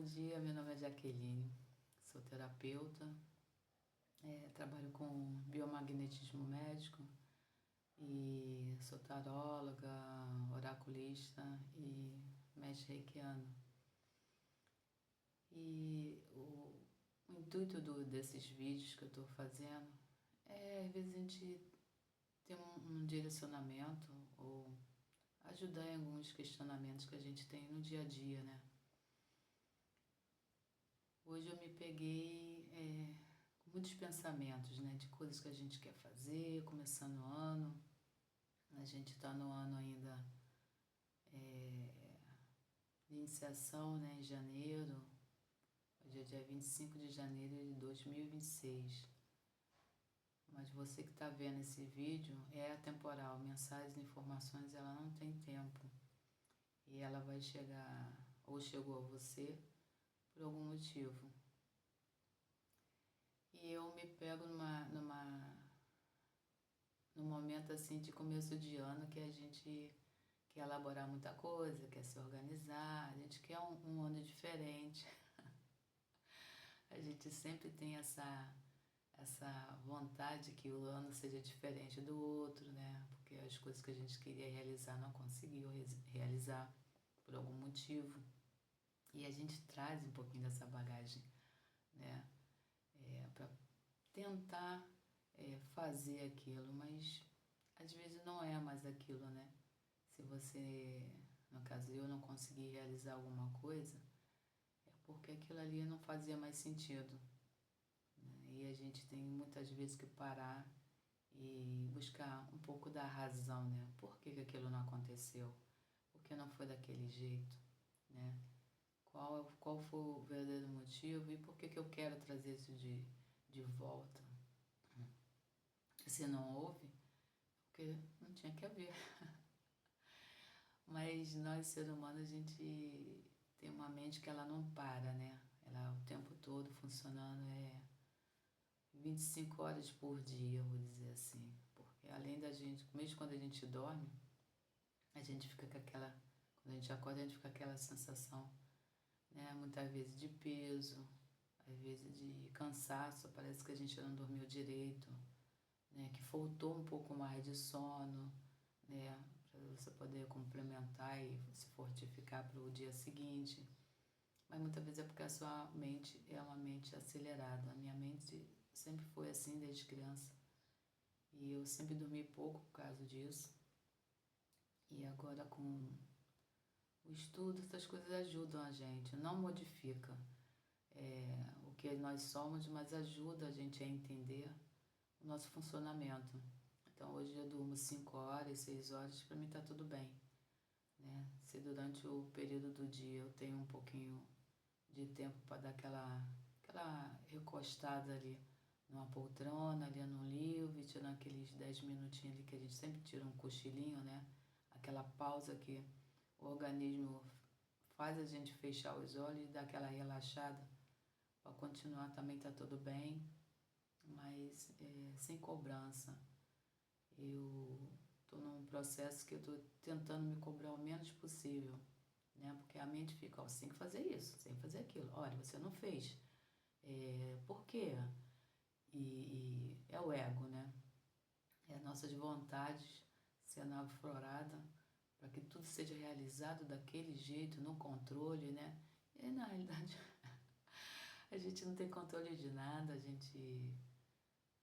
Bom dia, meu nome é Jaqueline, sou terapeuta, trabalho com biomagnetismo médico e sou taróloga, oraculista e mestre reikiano. E o intuito desses vídeos que eu estou fazendo é, às vezes, a gente ter um direcionamento ou ajudar em alguns questionamentos que a gente tem no dia a dia, né? Hoje eu me peguei com muitos pensamentos, né, de coisas que a gente quer fazer, começando o ano. A gente está no ano ainda de iniciação, né, em janeiro. Hoje é dia 25 de janeiro de 2026. Mas você que está vendo esse vídeo é atemporal. Mensagens e informações, ela não tem tempo. E ela vai chegar, ou chegou a você, por algum motivo. E eu me pego num momento assim de começo de ano que a gente quer elaborar muita coisa, quer se organizar, a gente quer um ano diferente. A gente sempre tem essa vontade que o ano seja diferente do outro, né? Porque as coisas que a gente queria realizar não conseguiu realizar por algum motivo. E a gente traz um pouquinho dessa bagagem, né? Para tentar fazer aquilo, mas às vezes não é mais aquilo, né? Se você, no caso eu, não conseguir realizar alguma coisa, é porque aquilo ali não fazia mais sentido, né? E a gente tem muitas vezes que parar e buscar um pouco da razão, né? Por que aquilo não aconteceu? Por que não foi daquele jeito, né? Qual foi o verdadeiro motivo e por que eu quero trazer isso de volta? Se não houve, porque não tinha que haver. Mas nós, ser humanos, a gente tem uma mente que ela não para, né? Ela o tempo todo funcionando 25 horas por dia, vou dizer assim. Porque além da gente, mesmo quando a gente dorme, a gente fica com aquela, quando a gente acorda, a gente fica com aquela sensação, né? Muitas vezes de peso, às vezes de cansaço, parece que a gente não dormiu direito, né? Que faltou um pouco mais de sono, né? Para você poder complementar e se fortificar para o dia seguinte. Mas muitas vezes é porque a sua mente é uma mente acelerada. A minha mente sempre foi assim desde criança. E eu sempre dormi pouco por causa disso. E agora com o estudo, essas coisas ajudam a gente. Não modifica o que nós somos, mas ajuda a gente a entender o nosso funcionamento. Então hoje eu durmo 5 horas, 6 horas, para mim está tudo bem, né? Se durante o período do dia eu tenho um pouquinho de tempo para dar aquela recostada ali numa poltrona, lendo um livro, tirando aqueles 10 minutinhos ali que a gente sempre tira um cochilinho, né? Aquela pausa que o organismo faz a gente fechar os olhos e dar aquela relaxada para continuar, também está tudo bem, mas sem cobrança. Eu estou num processo que eu estou tentando me cobrar o menos possível, né? Porque a mente fica, ó, você tem que fazer isso, você tem que fazer aquilo. Olha, você não fez. Por quê? E é o ego, né? É nossas vontades sendo aflorada para que tudo seja realizado daquele jeito, no controle, né? E na realidade a gente não tem controle de nada,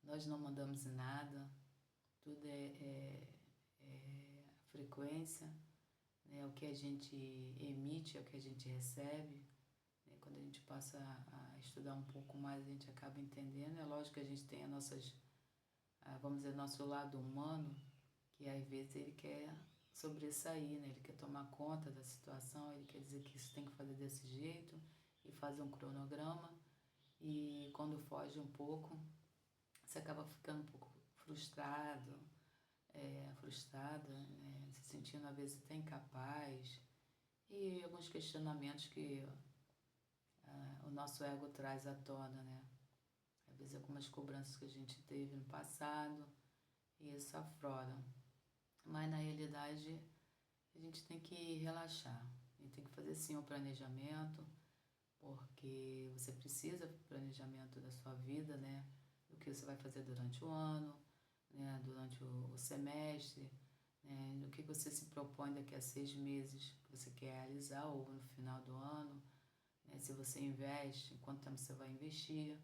nós não mandamos em nada, tudo é frequência, né? O que a gente emite é o que a gente recebe, né? Quando a gente passa a estudar um pouco mais, a gente acaba entendendo. É lógico que a gente tem vamos dizer, nosso lado humano, que às vezes ele quer sobressair, né? Ele quer tomar conta da situação, ele quer dizer que isso tem que fazer desse jeito e fazer um cronograma, e quando foge um pouco, você acaba ficando um pouco frustrada, né? Se sentindo às vezes até incapaz, e alguns questionamentos que o nosso ego traz à tona, né? Às vezes algumas cobranças que a gente teve no passado, e isso aflora. Mas na realidade a gente tem que relaxar, a gente tem que fazer sim o planejamento, porque você precisa do planejamento da sua vida, né? Do que você vai fazer durante o ano, né? Durante o semestre, né? Do que você se propõe daqui a 6 meses que você quer realizar ou no final do ano, né? Se você investe, quanto tempo você vai investir,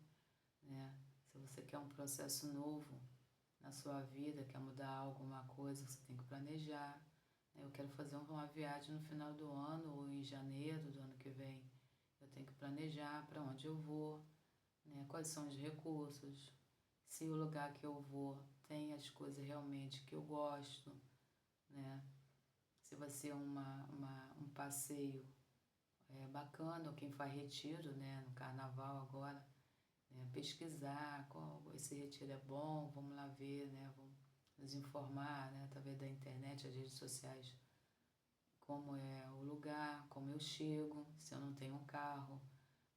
né? Se você quer um processo novo na sua vida, quer mudar alguma coisa, você tem que planejar. Eu quero fazer uma viagem no final do ano ou em janeiro do ano que vem. Eu tenho que planejar para onde eu vou, né? Quais são os recursos, se o lugar que eu vou tem as coisas realmente que eu gosto, né? Se vai ser um passeio bacana, ou quem faz retiro, né? No carnaval agora, né? Pesquisar qual esse retiro é bom, vamos lá ver, né? Vamos nos informar, né? Através da internet, as redes sociais, como é o lugar, como eu chego, se eu não tenho um carro,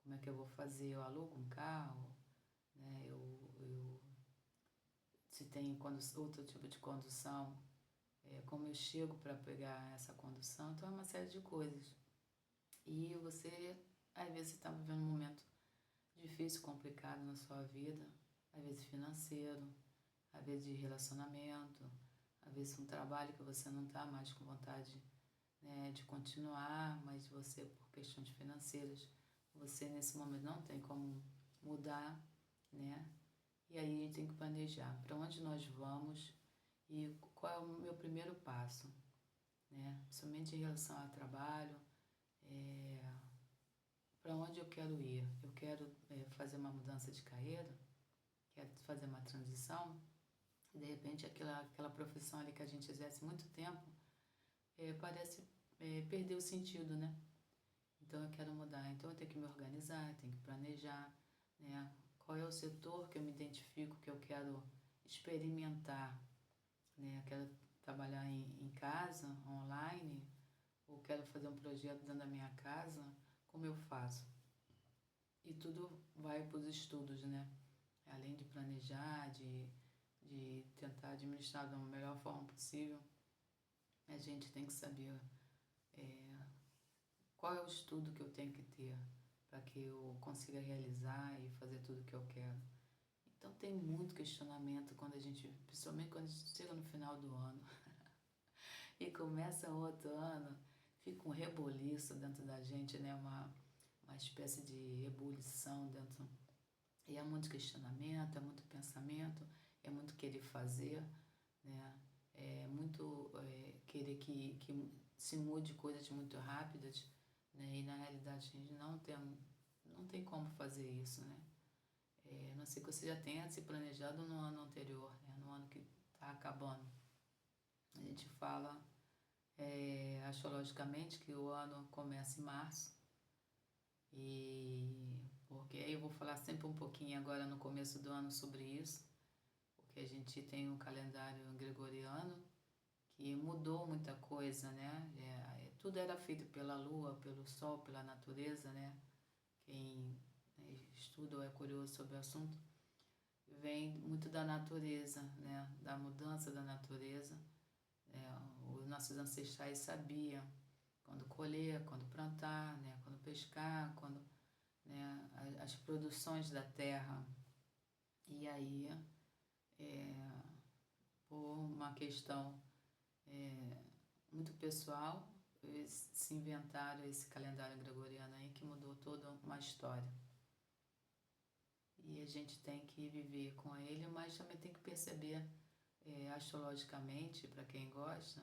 como é que eu vou fazer? Eu alugo um carro, né? Se tem outro tipo de condução, como eu chego para pegar essa condução, então é uma série de coisas. E você, às vezes, está vivendo um momento difícil, complicado na sua vida, às vezes financeiro, às vezes de relacionamento, às vezes um trabalho que você não está mais com vontade, né, de continuar, mas você, por questões financeiras, você nesse momento não tem como mudar, né? E aí a gente tem que planejar para onde nós vamos e qual é o meu primeiro passo, né? Somente em relação ao trabalho, para onde eu quero ir. Eu quero fazer uma mudança de carreira, quero fazer uma transição, e de repente aquela profissão ali que a gente exerce muito tempo parece perder o sentido, né? Então eu quero mudar, então eu tenho que me organizar, eu tenho que planejar, né? Qual é o setor que eu me identifico, que eu quero experimentar, né? Eu quero trabalhar em casa, online, ou quero fazer um projeto dentro da minha casa, como eu faço? E tudo vai para os estudos, né? Além de planejar, de tentar administrar da melhor forma possível, a gente tem que saber qual é o estudo que eu tenho que ter para que eu consiga realizar e fazer tudo o que eu quero. Então tem muito questionamento quando a gente, principalmente quando a gente chega no final do ano e começa outro ano, fica um reboliço dentro da gente, né? Uma espécie de ebulição dentro. E é muito questionamento, é muito pensamento, é muito querer fazer, né? É muito querer que se mude coisas muito rápidas, né? E na realidade a gente não tem como fazer isso, né? A não ser que você já tenha se planejado no ano anterior, né? No ano que está acabando. A gente fala astrologicamente que o ano começa em março, e porque aí eu vou falar sempre um pouquinho agora no começo do ano sobre isso, porque a gente tem um calendário gregoriano que mudou muita coisa, né? Tudo era feito pela lua, pelo sol, pela natureza, né? Quem estuda ou é curioso sobre o assunto, vem muito da natureza, né? Da mudança da natureza. Os nossos ancestrais sabiam quando colher, quando plantar, né? Quando pescar, quando, né? As produções da terra. E aí, por uma questão muito pessoal, eles se inventaram esse calendário gregoriano aí que mudou toda uma história. E a gente tem que viver com ele, mas também tem que perceber astrologicamente, para quem gosta,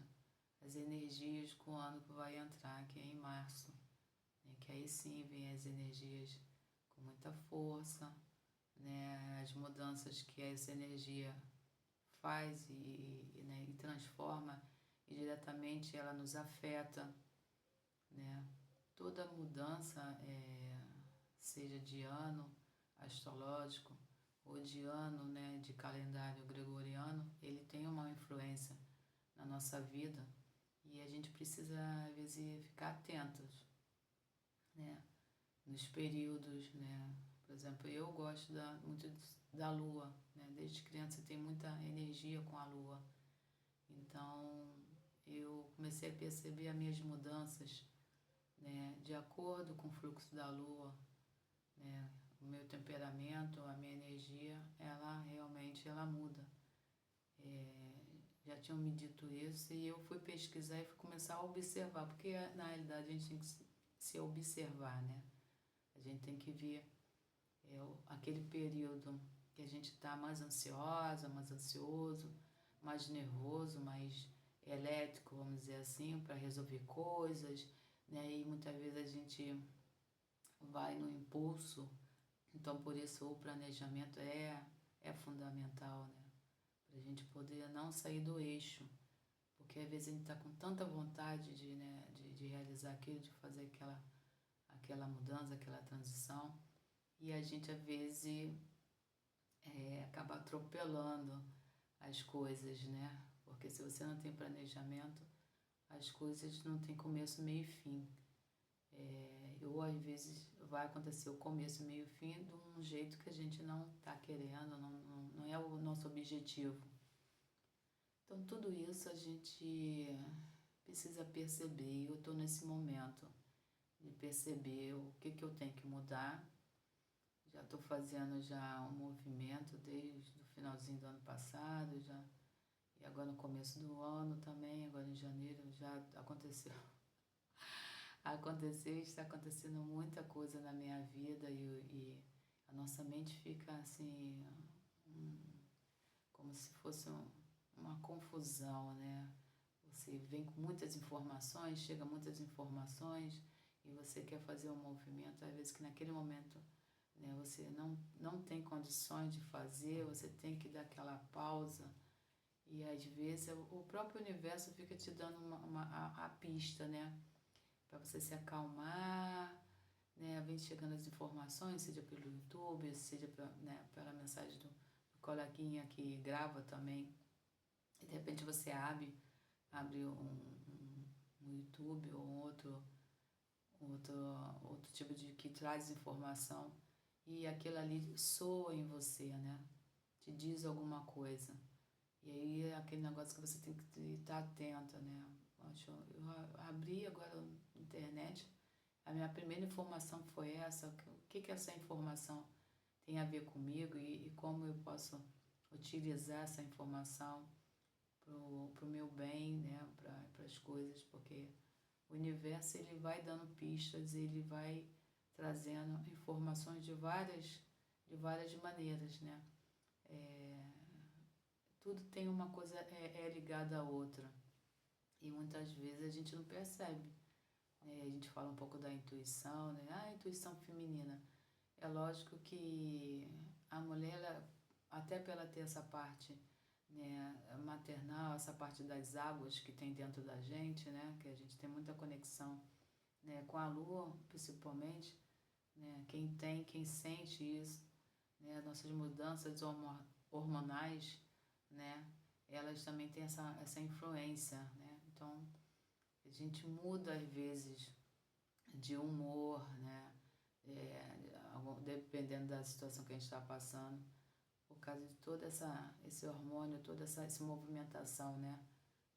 as energias com o ano que vai entrar, que é em março, né? Que aí sim vem as energias com muita força, né? As mudanças que essa energia faz né? E transforma, e diretamente ela nos afeta, né? Toda mudança, seja de ano astrológico ou de ano, né, de calendário gregoriano, ele tem uma influência na nossa vida e a gente precisa, às vezes, ficar atentos, né, nos períodos, né. Por exemplo, eu gosto muito da lua, né, desde criança eu tenho muita energia com a lua, então eu comecei a perceber as minhas mudanças, né, de acordo com o fluxo da lua, né, o meu temperamento, a minha energia, ela realmente ela muda. Já tinham me dito isso e eu fui pesquisar e fui começar a observar, porque na realidade a gente tem que se observar, né? A gente tem que ver aquele período que a gente está mais ansiosa, mais ansioso, mais nervoso, mais elétrico, vamos dizer assim, para resolver coisas, né? E muitas vezes a gente vai no impulso, então por isso o planejamento é fundamental, né? Para a gente poder não sair do eixo, porque às vezes a gente está com tanta vontade de, né, de realizar aquilo, de fazer aquela mudança, aquela transição, e a gente às vezes acaba atropelando as coisas, né? Porque se você não tem planejamento, as coisas não tem começo, meio e fim. Ou às vezes vai acontecer o começo, meio e fim de um jeito que a gente não está querendo, não é o nosso objetivo. Então tudo isso a gente precisa perceber, e eu estou nesse momento de perceber o que eu tenho que mudar. Já estou fazendo já um movimento desde o finalzinho do ano passado, e agora no começo do ano também, agora em janeiro já aconteceu. Está acontecendo muita coisa na minha vida e a nossa mente fica assim, como se fosse uma confusão, né? Você vem com muitas informações, chega muitas informações e você quer fazer um movimento, às vezes que naquele momento, né, você não tem condições de fazer, você tem que dar aquela pausa e às vezes o próprio universo fica te dando a pista, né? Para você se acalmar, né? Vem chegando as informações, seja pelo YouTube, seja pela mensagem do coleguinha que grava também. E de repente você abre um YouTube ou outro tipo de que traz informação e aquilo ali soa em você, né? Te diz alguma coisa. E aí é aquele negócio que você tem que estar atenta, né? Eu abri agora a internet, a minha primeira informação foi essa, o que essa informação tem a ver comigo e como eu posso utilizar essa informação pro meu bem, né? Para as coisas, porque o universo ele vai dando pistas, ele vai trazendo informações de várias maneiras, né? Tudo tem uma coisa ligada à outra e muitas vezes a gente não percebe, né? A gente fala um pouco da intuição, né? A intuição feminina. É lógico que a mulher, até para ela ter essa parte, né, maternal, essa parte das águas que tem dentro da gente, né? Que a gente tem muita conexão, né, com a lua, principalmente, né? Quem sente isso, né? Nossas mudanças hormonais, né? Elas também têm essa influência, né? Então, a gente muda às vezes de humor, né? Dependendo da situação que a gente está passando, por causa de todo esse hormônio, toda essa movimentação, né?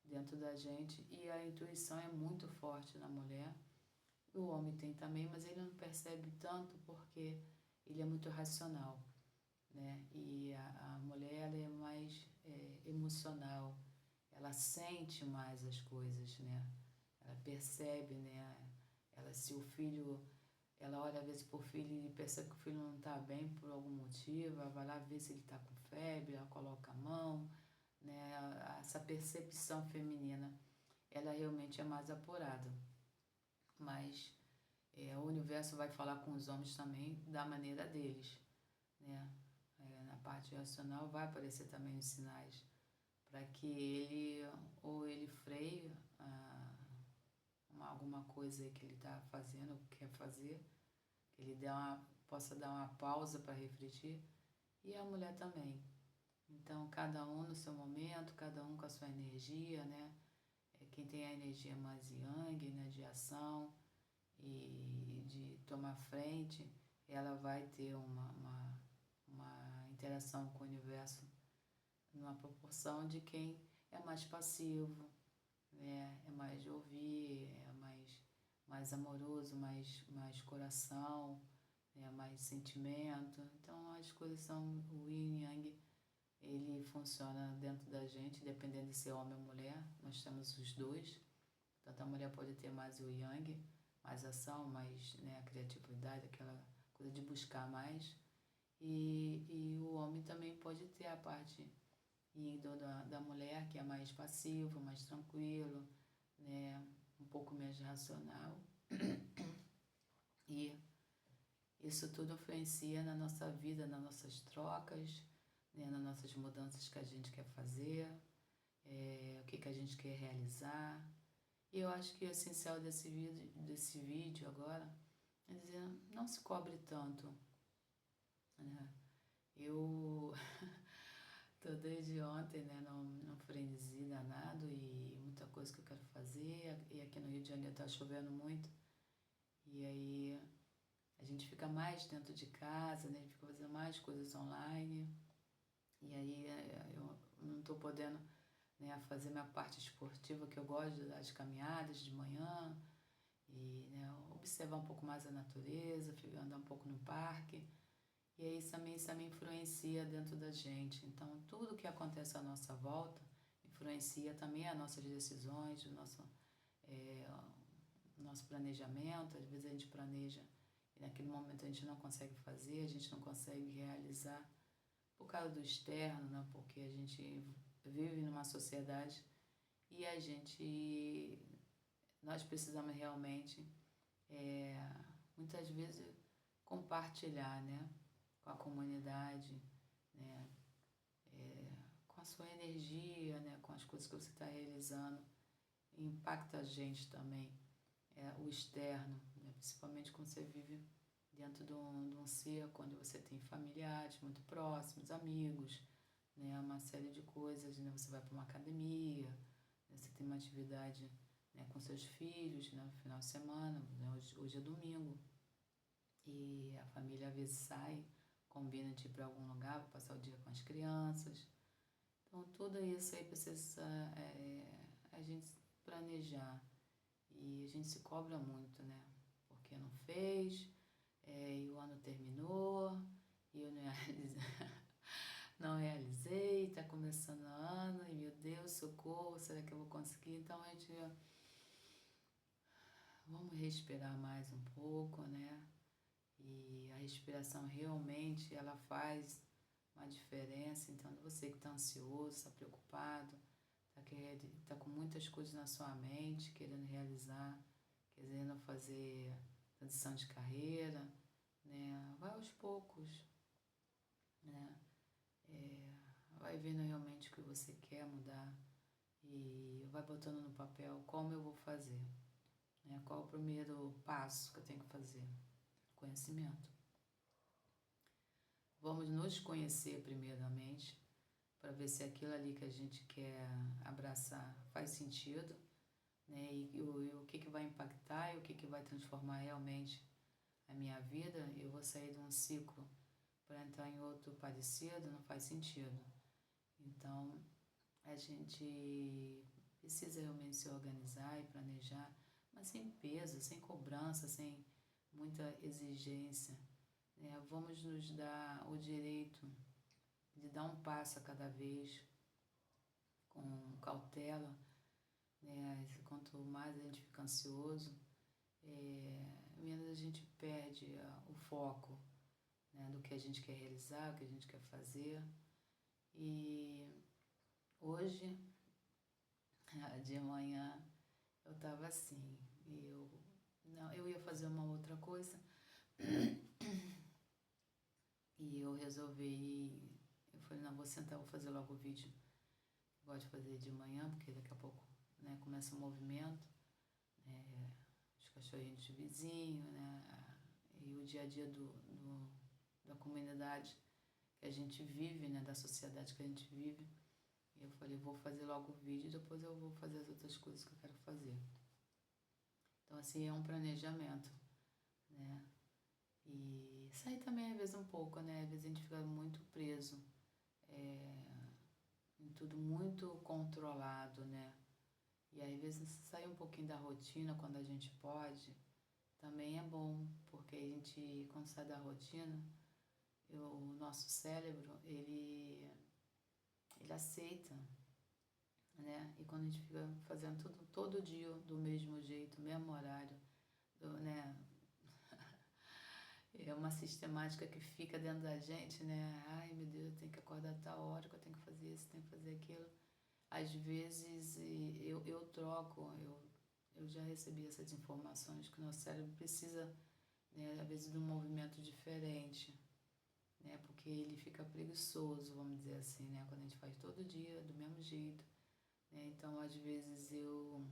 Dentro da gente. E a intuição é muito forte na mulher. O homem tem também, mas ele não percebe tanto porque ele é muito racional, né? E a mulher ela é mais emocional, ela sente mais as coisas, né? Ela percebe, né? Se o filho, ela olha às vezes pro filho e percebe que o filho não está bem por algum motivo, ela vai lá ver se ele está com febre, ela coloca a mão, né? Essa percepção feminina, ela realmente é mais apurada, mas o universo vai falar com os homens também da maneira deles, né? Na parte racional vai aparecer também os sinais para que ele freie alguma coisa que ele está fazendo ou quer fazer, que ele possa dar uma pausa para refletir, e a mulher também. Então, cada um no seu momento, cada um com a sua energia, né? Quem tem a energia mais yang, né, de ação e de tomar frente, ela vai ter uma interação com o universo numa proporção de quem é mais passivo, né? É mais de ouvir, é mais mais amoroso, mais coração, né, mais sentimento. Então as coisas são, o yin e yang, ele funciona dentro da gente, dependendo de ser homem ou mulher, nós temos os dois. Tanto a mulher pode ter mais o yang, mais ação, mais, né, a criatividade, aquela coisa de buscar mais. E o homem também pode ter a parte yin da mulher, que é mais passivo, mais tranquilo, né, um pouco menos racional. E isso tudo influencia na nossa vida, nas nossas trocas, né, nas nossas mudanças que a gente quer fazer, o que a gente quer realizar. E eu acho que o essencial desse vídeo agora é dizer, não se cobre tanto, né? Eu tô desde ontem, né, num frenesi danado e muita coisa que eu quero fazer. E aqui no Rio de Janeiro tá chovendo muito. E aí a gente fica mais dentro de casa, né? A gente fica fazendo mais coisas online. E aí eu não tô podendo, né, fazer minha parte esportiva, que eu gosto das caminhadas de manhã. E, né, observar um pouco mais a natureza, andar um pouco no parque. E aí isso também influencia dentro da gente. Então, tudo que acontece à nossa volta influencia também as nossas decisões, o nosso planejamento. Às vezes a gente planeja e naquele momento a gente não consegue fazer, a gente não consegue realizar por causa do externo, né? Porque a gente vive numa sociedade e nós precisamos realmente, muitas vezes, compartilhar, né, com a comunidade, né, com a sua energia, né, com as coisas que você está realizando. Impacta a gente também, o externo, né, principalmente quando você vive dentro de um cerco onde você tem familiares muito próximos, amigos, né, uma série de coisas, né, você vai para uma academia, né, você tem uma atividade, né, com seus filhos, né, no final de semana, né, hoje é domingo, e a família às vezes sai, combina de ir para algum lugar para passar o dia com as crianças. Então tudo isso aí precisa a gente planejar, e a gente se cobra muito, né, porque não fez, e o ano terminou, e eu não realizei, está começando o ano, e meu Deus, socorro, será que eu vou conseguir? Então a gente, vamos respirar mais um pouco, né? E a respiração realmente, ela faz uma diferença. Então você que está ansioso, está preocupado, está com muitas coisas na sua mente, querendo realizar, querendo fazer transição de carreira, né? Vai aos poucos, né? Vai vendo realmente o que você quer mudar e vai botando no papel como eu vou fazer, né? Qual o primeiro passo que eu tenho que fazer? Conhecimento. Vamos nos conhecer primeiramente, para ver se aquilo ali que a gente quer abraçar faz sentido, né? E o que vai impactar e o que vai transformar realmente a minha vida. Eu vou sair de um ciclo para entrar em outro parecido, não faz sentido. Então, a gente precisa realmente se organizar e planejar, mas sem peso, sem cobrança, sem muita exigência, né? Vamos nos dar o direito de dar um passo a cada vez, com cautela, né? Quanto mais a gente fica ansioso, menos a gente perde o foco, né, do que a gente quer realizar, o que a gente quer fazer. E hoje, de manhã, eu estava assim, eu ia fazer uma outra coisa e eu resolvi, eu falei, não, vou sentar, vou fazer logo o vídeo. Gosto de fazer de manhã, porque daqui a pouco, né, começa o movimento, os cachorrinhos de vizinho, né, e o dia a dia da comunidade que a gente vive, né, da sociedade que a gente vive. E eu falei, vou fazer logo o vídeo e depois eu vou fazer as outras coisas que eu quero fazer. Então, assim, é um planejamento, né? E sair também, às vezes, um pouco, né? Às vezes a gente fica muito preso, em tudo muito controlado, né? E às vezes sair um pouquinho da rotina quando a gente pode, também é bom, porque a gente, quando sai da rotina, o nosso cérebro, ele aceita, né? E quando a gente fica fazendo tudo todo dia do mesmo jeito, mesmo horário, né? É uma sistemática que fica dentro da gente, né? Ai, meu Deus, eu tenho que acordar a tal hora, que eu tenho que fazer isso, tenho que fazer aquilo. Às vezes eu troco, eu já recebi essas informações que o nosso cérebro precisa, né, às vezes, de um movimento diferente, né? Porque ele fica preguiçoso, vamos dizer assim, né? Quando a gente faz todo dia do mesmo jeito, né? Então, às vezes eu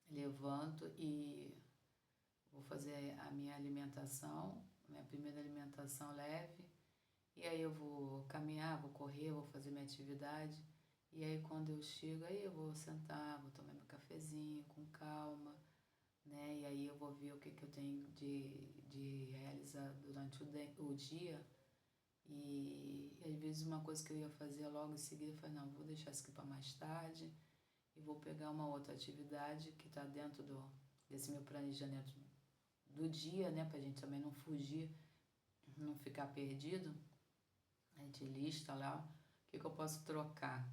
levanto e vou fazer a minha alimentação, minha primeira alimentação leve, e aí eu vou caminhar, vou correr, vou fazer minha atividade. E aí quando eu chego, aí eu vou sentar, vou tomar meu cafezinho com calma, né? E aí eu vou ver o que eu tenho de realizar durante o dia. E às vezes uma coisa que eu ia fazer logo em seguida, eu falei, não, vou deixar isso aqui para mais tarde e vou pegar uma outra atividade que está dentro desse meu planejamento do dia, né? Pra gente também não fugir, não ficar perdido. A gente lista lá o que eu posso trocar.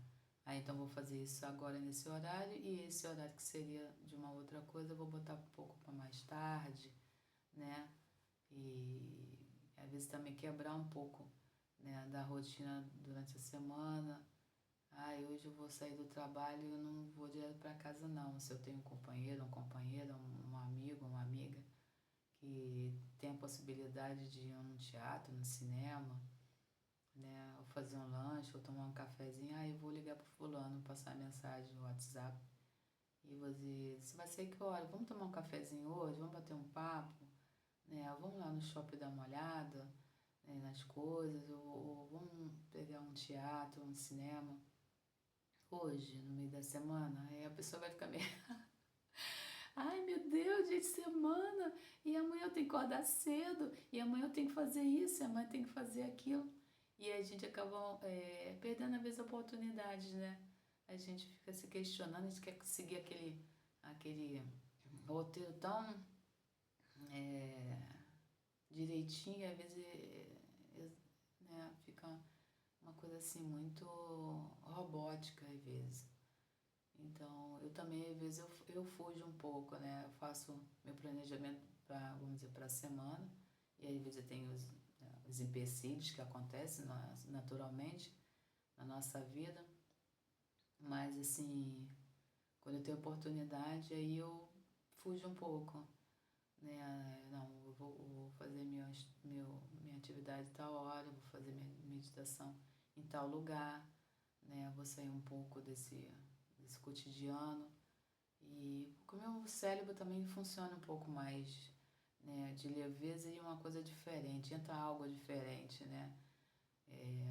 Aí então vou fazer isso agora nesse horário e esse horário que seria de uma outra coisa eu vou botar um pouco para mais tarde, né? E às vezes também quebrar um pouco, né, da rotina durante a semana. Ai, hoje eu vou sair do trabalho e eu não vou direto para casa não. Se eu tenho um companheiro, um amigo, uma amiga que tem a possibilidade de ir num teatro, no cinema, né, ou fazer um lanche, ou tomar um cafezinho, aí eu vou ligar pro fulano, passar mensagem no WhatsApp e vou dizer, você vai sair que hora? Vamos tomar um cafezinho hoje? Vamos bater um papo? Né? Vamos lá no shopping dar uma olhada, né, nas coisas, ou vamos pegar um teatro, um cinema hoje, no meio da semana? Aí a pessoa vai ficar meio... Ai, meu Deus, dia de semana, e amanhã eu tenho que acordar cedo, e amanhã eu tenho que fazer isso, e amanhã eu tenho que fazer aquilo. E a gente acaba perdendo, às vezes, oportunidades, né? A gente fica se questionando, a gente quer seguir aquele roteiro tão direitinho, e às vezes né, fica uma coisa assim muito robótica, às vezes. Então, eu também, às vezes, eu fujo um pouco, né? Eu faço meu planejamento para, vamos dizer, para a semana, e às vezes eu tenho os empecilhos que acontecem naturalmente na nossa vida, mas assim, quando eu tenho oportunidade, aí eu fujo um pouco, né? Não, eu vou fazer minha atividade tal hora, eu vou fazer minha meditação em tal lugar, né? Eu vou sair um pouco desse cotidiano e porque o meu cérebro também funciona um pouco mais, né, de leveza e uma coisa diferente, entra algo diferente, né?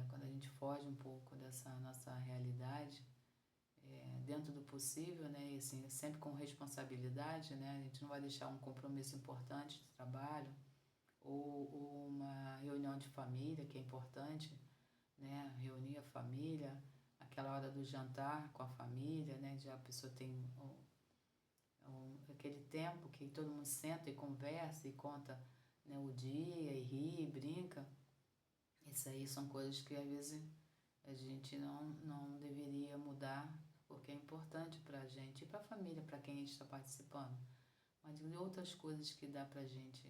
Quando a gente foge um pouco dessa nossa realidade, dentro do possível, né, e assim, sempre com responsabilidade, né? A gente não vai deixar um compromisso importante de trabalho ou uma reunião de família que é importante, né? Reunir a família, aquela hora do jantar com a família, né? Já a pessoa tem aquele tempo que todo mundo senta e conversa e conta, né, o dia e ri, e brinca. Isso aí são coisas que às vezes a gente não deveria mudar, porque é importante pra gente e pra família, pra quem a gente está participando. Mas de outras coisas que dá pra gente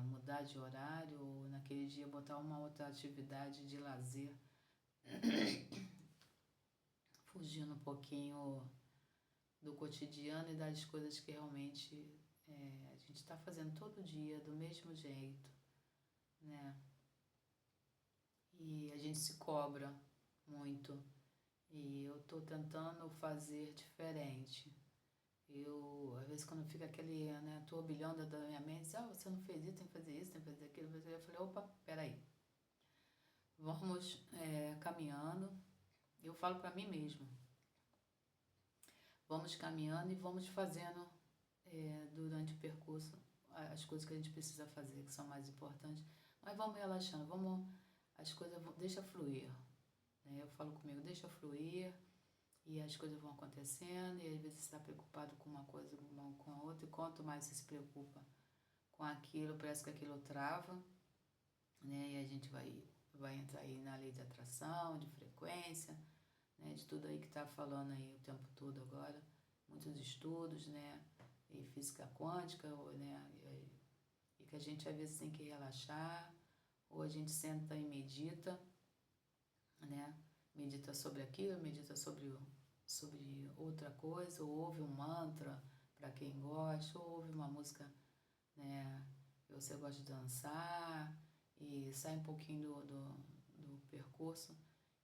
mudar de horário ou naquele dia botar uma outra atividade de lazer, fugindo um pouquinho do cotidiano e das coisas que realmente a gente está fazendo todo dia do mesmo jeito, né? E a gente se cobra muito e eu tô tentando fazer diferente. Eu, às vezes, quando fica aquele, né, turbilhão da minha mente, você não fez isso, tem que fazer isso, tem que fazer aquilo, eu falei, opa, peraí, vamos caminhando. Eu falo para mim mesmo, vamos caminhando e vamos fazendo durante o percurso as coisas que a gente precisa fazer, que são mais importantes, mas vamos relaxando, as coisas, deixa fluir, né? Eu falo comigo, deixa fluir, e as coisas vão acontecendo, e às vezes você está preocupado com uma coisa, com a outra, e quanto mais você se preocupa com aquilo, parece que aquilo trava, né? E a gente vai entrar aí na lei de atração, de frequência, né? De tudo aí que está falando aí o tempo todo agora, muitos estudos, né? E física quântica, né? E que a gente às vezes tem que relaxar, ou a gente senta e medita, né? Medita sobre aquilo, medita sobre outra coisa, ou ouve um mantra para quem gosta, ou ouve uma música, né, que você gosta de dançar, e sai um pouquinho do percurso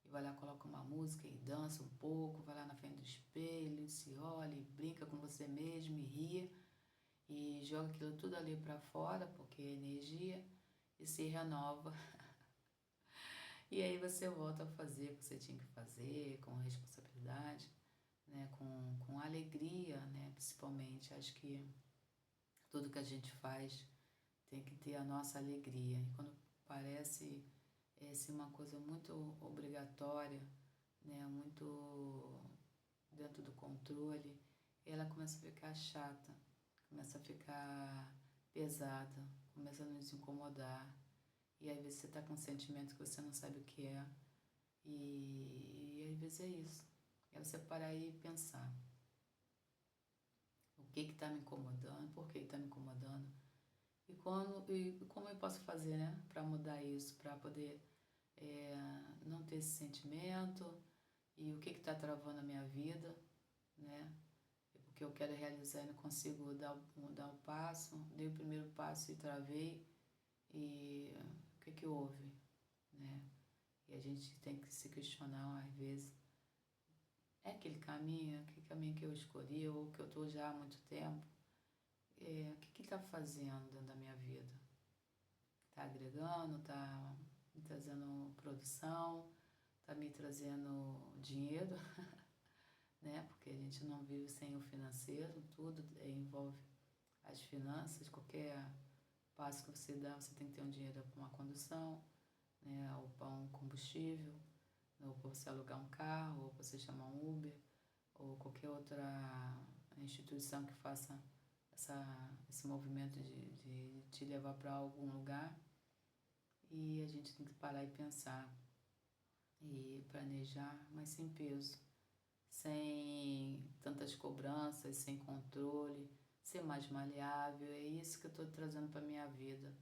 e vai lá, coloca uma música e dança um pouco, vai lá na frente do espelho, se olha e brinca com você mesmo e ri e joga aquilo tudo ali para fora, porque é energia, e se renova. E aí você volta a fazer o que você tinha que fazer, com responsabilidade, né, com alegria, né, principalmente. Acho que tudo que a gente faz tem que ter a nossa alegria. E quando parece ser uma coisa muito obrigatória, né, muito dentro do controle, ela começa a ficar chata, começa a ficar pesada, começa a nos incomodar. E às vezes você está com um sentimento que você não sabe o que é. E às vezes é isso. É você parar e pensar. O que está me incomodando? Por que está me incomodando? E como eu posso fazer, né? Para mudar isso, para poder não ter esse sentimento. E o que está travando a minha vida, né? Porque eu quero realizar e não consigo dar o passo. Dei o primeiro passo e travei. E o que houve, né? E a gente tem que se questionar às vezes, é aquele caminho que eu escolhi, ou que eu estou já há muito tempo, o que está fazendo dentro da minha vida? Está agregando, está me trazendo produção, está me trazendo dinheiro, né? Porque a gente não vive sem o financeiro, tudo envolve as finanças, qualquer passo que você dá, você tem que ter um dinheiro para uma condução, né, ou para um combustível, ou para você alugar um carro, ou para você chamar um Uber, ou qualquer outra instituição que faça esse movimento de te levar para algum lugar. E a gente tem que parar e pensar e planejar, mas sem peso, sem tantas cobranças, sem controle, ser mais maleável. É isso que eu estou trazendo para minha vida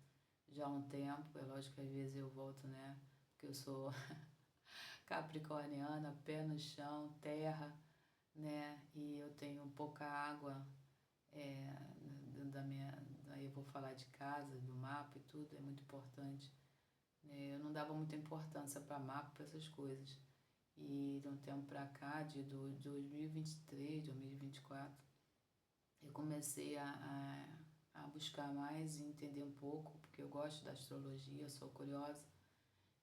já há um tempo. É lógico que às vezes eu volto, né? Porque eu sou capricorniana, pé no chão, terra, né? E eu tenho pouca água dentro da minha... Aí eu vou falar de casa, do mapa e tudo, é muito importante. Eu não dava muita importância para mapa, para essas coisas. E de um tempo para cá, de 2023, 2024, eu comecei a buscar mais e entender um pouco, porque eu gosto da astrologia, sou curiosa,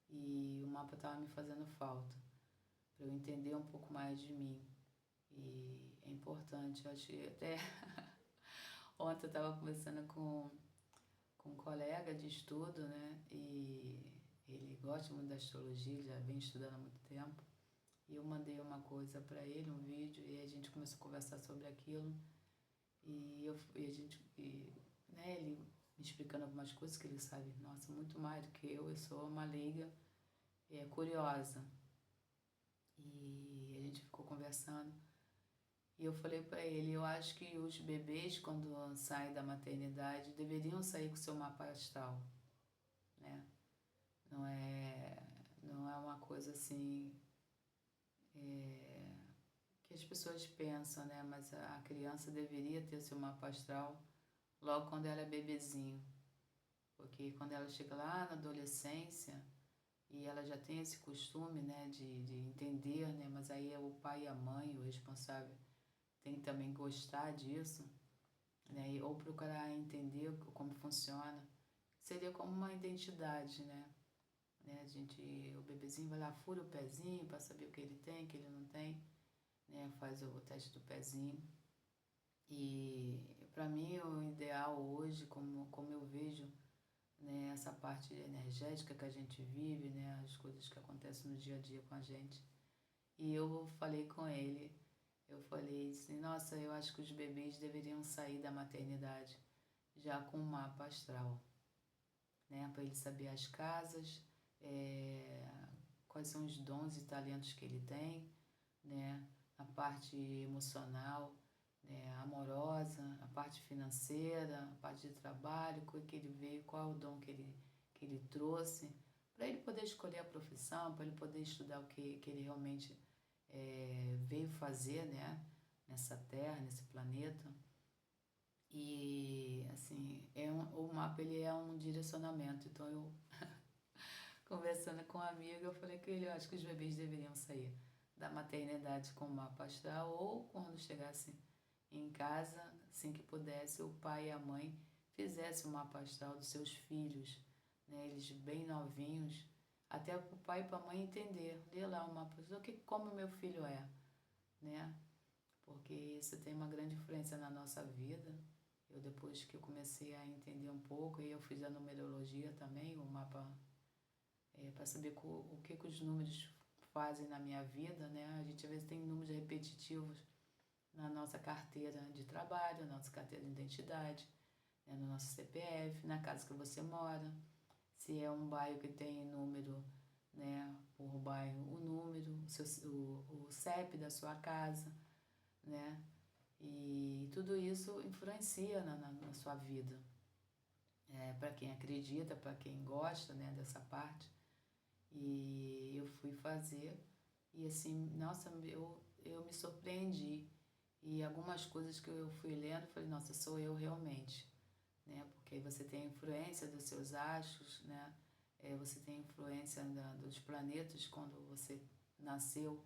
e o mapa estava me fazendo falta, para eu entender um pouco mais de mim. E é importante, eu achei até... Ontem eu estava conversando com um colega de estudo, né? E ele gosta muito da astrologia, já vem estudando há muito tempo. E eu mandei uma coisa para ele, um vídeo, e a gente começou a conversar sobre aquilo. Né, ele me explicando algumas coisas que ele sabe, nossa, muito mais do que eu sou uma leiga curiosa. E a gente ficou conversando. E eu falei para ele, eu acho que os bebês, quando saem da maternidade, deveriam sair com seu mapa astral, né? Não é uma coisa assim que as pessoas pensam, né? Mas a criança deveria ter seu mapa astral logo quando ela é bebezinho. Porque quando ela chega lá na adolescência e ela já tem esse costume, né, de entender, né? Mas aí é o pai e a mãe, o responsável, tem que também gostar disso, né? Ou procurar entender como funciona. Seria como uma identidade, né? O bebezinho vai lá, fura o pezinho para saber o que ele tem, o que ele não tem, né? Faz o teste do pezinho. E para mim o ideal hoje, como eu vejo, né, essa parte energética que a gente vive, né, as coisas que acontecem no dia a dia com a gente, E eu falei com ele, eu falei assim, nossa, eu acho que os bebês deveriam sair da maternidade já com um mapa astral, né? Para ele saber as casas, quais são os dons e talentos que ele tem, né? A parte emocional, né? Amorosa, a parte financeira, a parte de trabalho, o que ele veio, qual é o dom que ele trouxe, para ele poder escolher a profissão, para ele poder estudar o que ele realmente veio fazer, né? Nessa Terra, nesse planeta. E assim, o mapa ele é um direcionamento. Então eu, conversando com um amigo, eu falei que eu acho que os bebês deveriam sair da maternidade com o mapa astral, ou quando chegasse em casa, assim que pudesse, o pai e a mãe fizessem o mapa astral dos seus filhos, né? Eles bem novinhos, até para o pai e para a mãe entender, ler lá o mapa astral, como meu filho é, né? Porque isso tem uma grande influência na nossa vida. Eu, depois que eu comecei a entender um pouco, e eu fiz a numerologia também, o mapa, para saber o que os números fazem na minha vida, né? A gente às vezes tem números repetitivos na nossa carteira de trabalho, na nossa carteira de identidade, né? No nosso CPF, na casa que você mora. Se é um bairro que tem número, né? Por bairro, o número, o CEP da sua casa, né? E tudo isso influencia na sua vida. Para quem acredita, para quem gosta, né, dessa parte. E eu fui fazer e assim, nossa, eu me surpreendi. E algumas coisas que eu fui lendo, eu falei, nossa, sou eu realmente, né? Porque aí você tem a influência dos seus astros, né? Você tem a influência dos planetas quando você nasceu.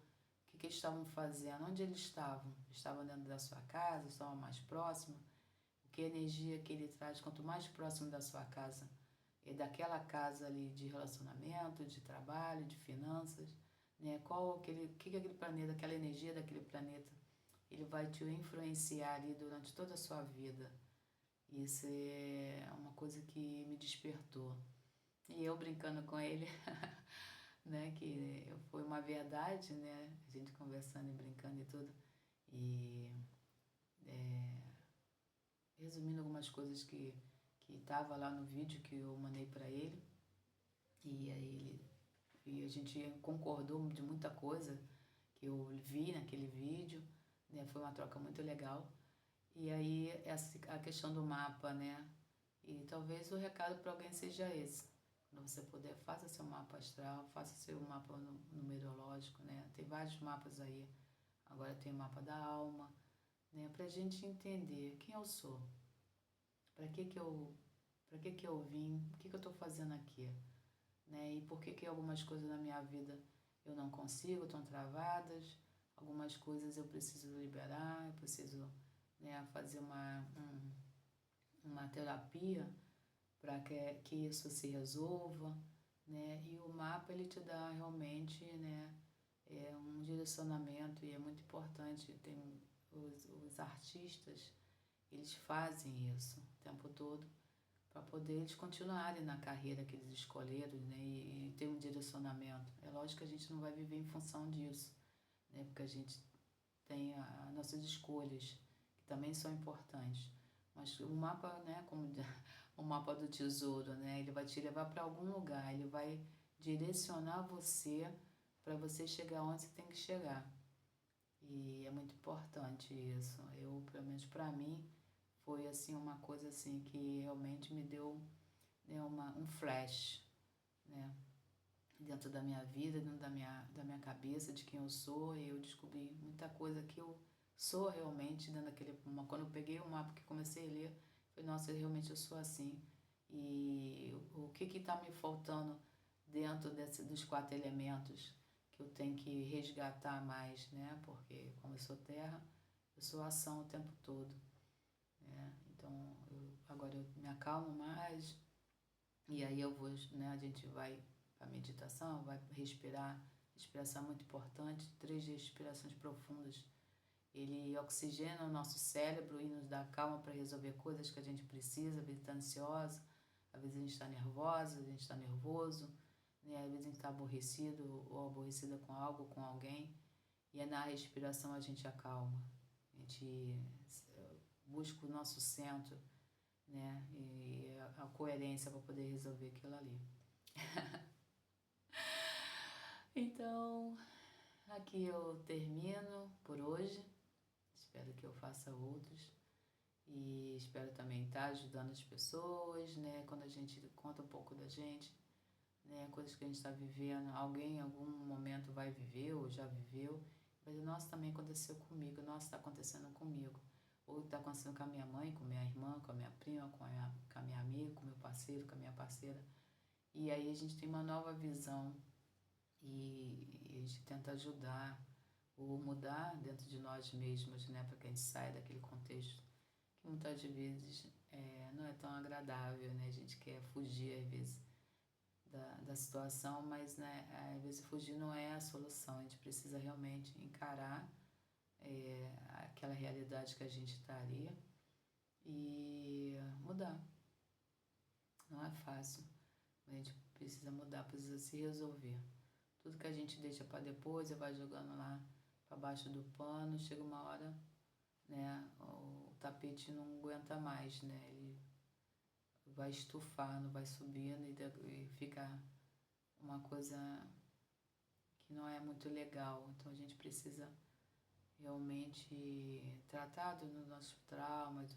O que eles estavam fazendo? Onde eles estavam? Estavam dentro da sua casa? Estavam mais próximo? Que energia que ele traz, quanto mais próximo da sua casa, daquela casa ali de relacionamento, de trabalho, de finanças, né? Que aquele planeta, aquela energia daquele planeta, ele vai te influenciar ali durante toda a sua vida. Isso é uma coisa que me despertou. E eu brincando com ele, né? Que foi uma verdade, né? A gente conversando e brincando e tudo. E resumindo algumas coisas que estava lá no vídeo que eu mandei para ele, e a gente concordou de muita coisa que eu vi naquele vídeo, né? Foi uma troca muito legal. E aí a questão do mapa, né? E talvez o recado para alguém seja esse. Quando você puder, faça seu mapa astral, faça seu mapa numerológico, né? Tem vários mapas aí. Agora tem o mapa da alma, né? Pra gente entender quem eu sou. Para que eu vim? O que eu estou fazendo aqui? Né? E por que algumas coisas na minha vida eu não consigo, estão travadas? Algumas coisas eu preciso liberar, eu preciso, né, fazer uma terapia para que isso se resolva, né? E o mapa ele te dá realmente, né, um direcionamento, e é muito importante. Tem os artistas, eles fazem isso o tempo todo para poder eles continuarem na carreira que eles escolheram, né, e ter um direcionamento. É lógico que a gente não vai viver em função disso, né, porque a gente tem as nossas escolhas, que também são importantes. Mas o mapa, né, como o mapa do tesouro, né, ele vai te levar para algum lugar, ele vai direcionar você para você chegar onde você tem que chegar. E é muito importante isso. Eu, pelo menos para mim, foi assim uma coisa assim que realmente me deu, né, um flash, né, dentro da minha vida, dentro da minha cabeça, de quem eu sou. E eu descobri muita coisa que eu sou realmente dentro daquele. Quando eu peguei o mapa que comecei a ler, falei, nossa, realmente eu sou assim. E o que está me faltando dentro dos 4 elementos que eu tenho que resgatar mais, né? Porque como eu sou terra, eu sou ação o tempo todo, né? Então agora eu me acalmo mais, e aí eu vou, né? A gente vai para meditação, vai respirar. Respiração é muito importante, 3 respirações profundas. Ele oxigena o nosso cérebro e nos dá calma para resolver coisas que a gente precisa. Às vezes está ansiosa, às vezes a gente está nervosa, às vezes a gente está nervoso, né? Às vezes a gente está aborrecido ou aborrecida com algo, com alguém. E é na respiração a gente acalma, a gente busca o nosso centro, né? E a coerência para poder resolver aquilo ali. Então, aqui eu termino por hoje. Espero que eu faça outros. E espero também estar ajudando as pessoas, né? Quando a gente conta um pouco da gente, né? Coisas que a gente está vivendo, alguém em algum momento vai viver ou já viveu. Mas, nossa, também aconteceu comigo, nossa, está acontecendo comigo. Ou está acontecendo com a minha mãe, com a minha irmã, com a minha prima, com a minha amiga, com o meu parceiro, com a minha parceira. E aí a gente tem uma nova visão e a gente tenta ajudar ou mudar dentro de nós mesmos, né? Para que a gente saia daquele contexto que muitas vezes não é tão agradável, né? A gente quer fugir às vezes da situação, mas né, às vezes fugir não é a solução, a gente precisa realmente encarar aquela realidade que a gente estaria e mudar. Não é fácil, mas a gente precisa mudar, precisa se resolver. Tudo que a gente deixa para depois, vai jogando lá para baixo do pano, chega uma hora, né, o tapete não aguenta mais, né, ele vai estufando, vai subindo e fica uma coisa que não é muito legal. Então a gente precisa realmente tratar dos nossos traumas,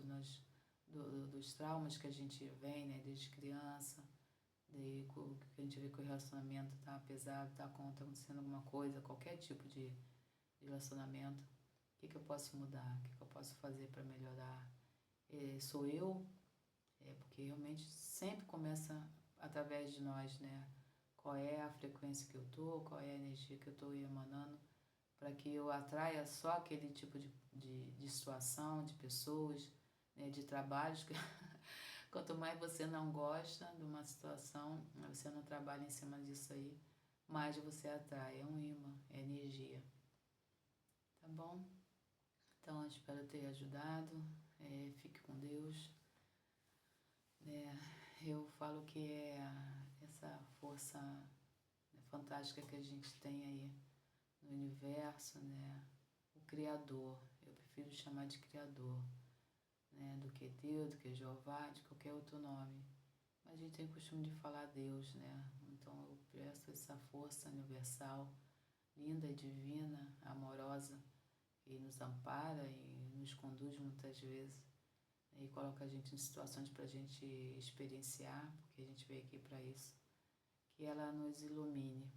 dos traumas que a gente vem, né, desde criança, que a gente vê que o relacionamento tá pesado, tá acontecendo alguma coisa, qualquer tipo de relacionamento. O que eu posso mudar? O que eu posso fazer para melhorar? Sou eu? Porque realmente sempre começa através de nós, né? Qual é a frequência que eu tô, qual é a energia que eu tô emanando, para que eu atraia só aquele tipo de situação, de pessoas, né? De trabalhos. Quanto mais você não gosta de uma situação, você não trabalha em cima disso aí, mais você atrai. É um imã, é energia. Tá bom? Então, eu espero ter ajudado. Fique com Deus. Eu falo que é essa força fantástica que a gente tem aí no universo, né? O Criador, eu prefiro chamar de Criador, né? Do que Deus, do que Jeová, de qualquer outro nome. Mas a gente tem o costume de falar Deus, né? Então eu peço essa força universal, linda e divina, amorosa, que nos ampara e nos conduz muitas vezes e coloca a gente em situações para a gente experienciar, porque a gente veio aqui para isso, que ela nos ilumine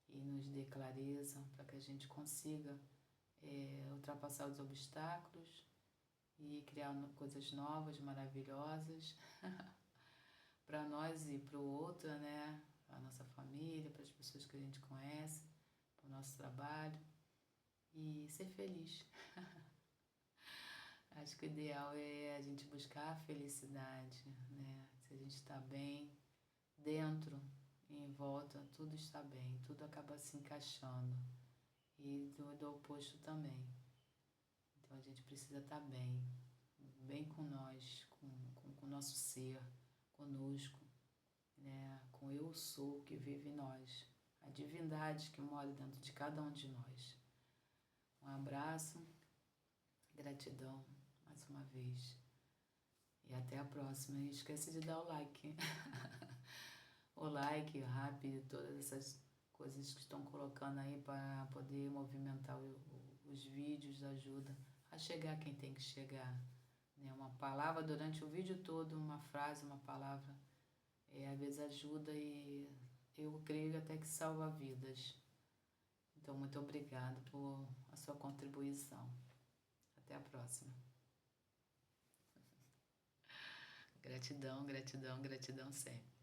e nos dê clareza para que a gente consiga ultrapassar os obstáculos e criar coisas novas, maravilhosas para nós e para o outro, né? Para a nossa família, para as pessoas que a gente conhece, para o nosso trabalho e ser feliz. Acho que o ideal é a gente buscar a felicidade, né? Se a gente está bem, dentro e em volta, tudo está bem, tudo acaba se encaixando. E do oposto também. Então a gente precisa estar bem, bem com nós, com o nosso ser, conosco, né? Com eu sou que vive em nós, a divindade que mora dentro de cada um de nós. Um abraço, gratidão mais uma vez. E até a próxima. E esquece de dar o like. O like rápido, todas essas coisas que estão colocando aí para poder movimentar os vídeos, ajuda a chegar quem tem que chegar. Né? Uma palavra durante o vídeo todo, uma frase, uma palavra, às vezes ajuda e eu creio até que salva vidas. Então, muito obrigada por a sua contribuição. Até a próxima. Gratidão, gratidão, gratidão sempre.